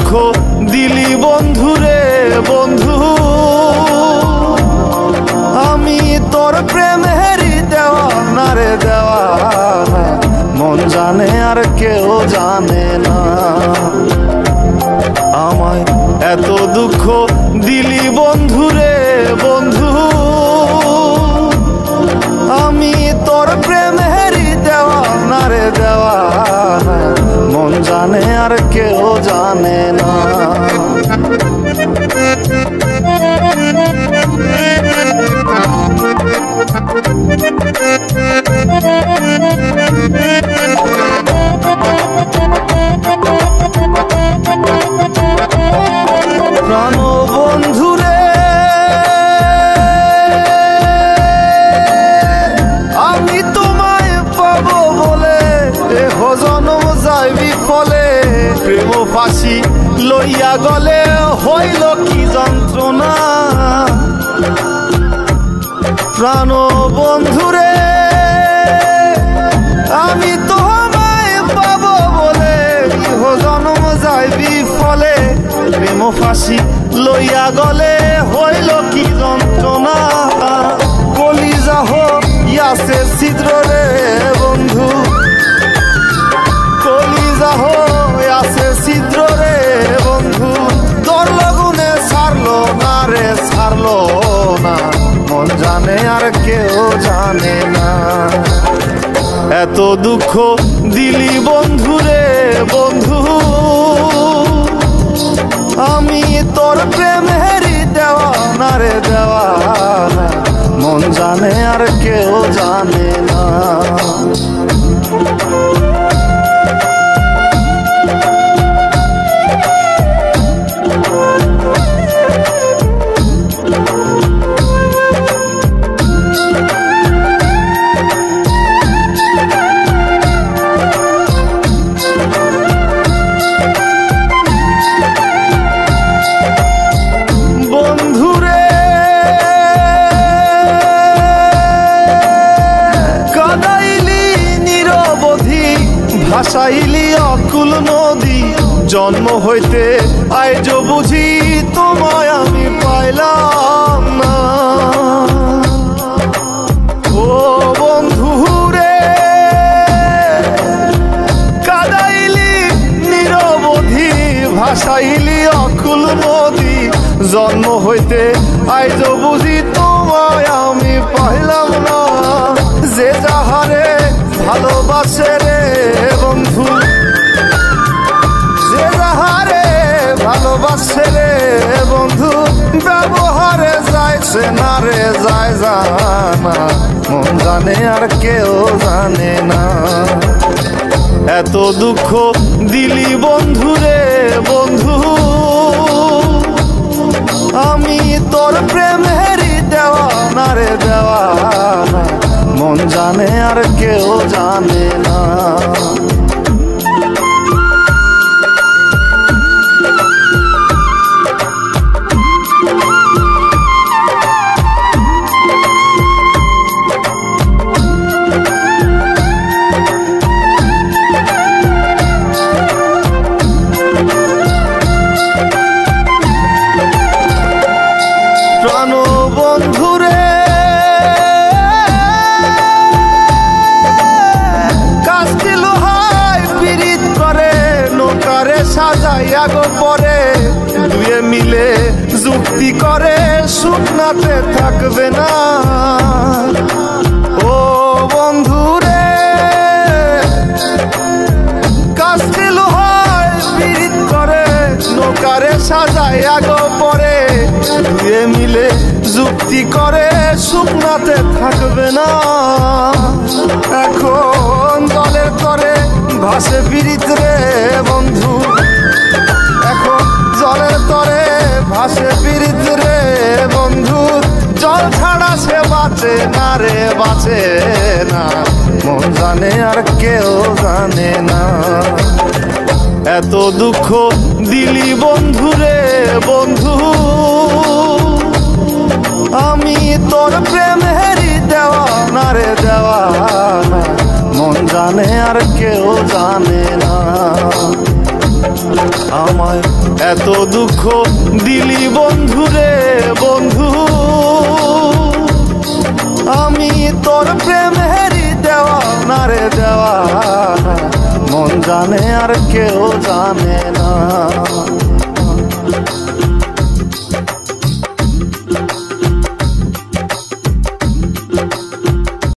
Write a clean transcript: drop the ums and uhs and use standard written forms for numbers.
দুঃখ দিলি বন্ধু রে বন্ধু, আমি তোর প্রেমেরই দেওয়ানা রে দেওয়ানা, মন জানে আর কেউ জানে না। আমায় এত দুঃখ দিলি বন্ধু রে বন্ধু, আমি তোর প্রেমেরই দেওয়ানা রে দেওয়ানা, মন জানে আর কেউ জানে না। প্রাণ বন্ধু রে আমি তোমায় পাবো বলে এহ জনম যায় বিফলে, প্রেম ফাঁসি লইয়া গলে হইল কি যন্ত্রণা। প্রাণ বন্ধু রে আমি তোমায় পাবো বলে এহ জনম যায় বিফলে, প্রেম ফাঁসি লইয়া গলে হইল কি যন্ত্রণা। কলিজা হইয়াছে ছিদ্র রে বন্ধু, কলিজা হইয়াছে ছিদ্র রে বন্ধু, তোর লগুনে ছাড়লো না রে ছাড়লো না, মন জানে আর কেউ জানে না। এত দুঃখ দিলি বন্ধু রে বন্ধু, আমি তোর প্রেমেরই দেওয়ানা রে দেওয়ানা, মন জানে আর কেউ জানে না। ভাসাইলি অকুল নদী, জন্ম হইতে আইজ বুঝি তোমায় আমি পাইলাম না। ও বন্ধু রে কাদাইলি নিরবধি, ভাসাইলি অকুল নদী, জন্ম হইতে আইজ বুঝি তোমায় আমি পাইলাম না। যে যাহারে ভালোবাসে রে বন্ধু, যে যাহারে ভালোবাসে রে বন্ধু, ব্যবহারে যাইছে না রে যায় জানা, মন জানে আর কেউ জানে না। এত দুঃখ দিলি বন্ধু রে বন্ধু, আমি তোর প্রেমেরই দেওয়ানা রে দেওয়ানা, মন জানে আর কেউ জানে না। প্রাণ বন্ধু রে কাস্তি লোহায় পিরিত করে নৌকারে সাজাইয়া গো পরে, দুয়ে মিলে যুক্তি করে শুকনাতে থাকবে না। ও বন্ধু রে কাস্তি লোহায় পিরিত করে নৌকারে সাজাইয়া গো পরে, দুয়ে মিলে যুক্তি করে শুকনাতে থাকবে না। এখন জলের তরে ভাসে পিরিত রে বন্ধু, এখন জলের তরে ভাসে পিরিত রে বন্ধু, জল ছাড়া সে বাঁচে না রে বাঁচে না, মন জানে আর কেউ জানে না। এত দুঃখ দিলি বন্ধু রে বন্ধু, আমি তোর প্রেমেরই দেওয়ানা রে দেওয়ানা, মন জানে আর কেউ জানে না। আমায় এত দুঃখ দিলি বন্ধু রে বন্ধু, আমি তোর প্রেমেরই দেওয়ানা রে দেওয়ানা, মন জানে আর কেউ জানে না।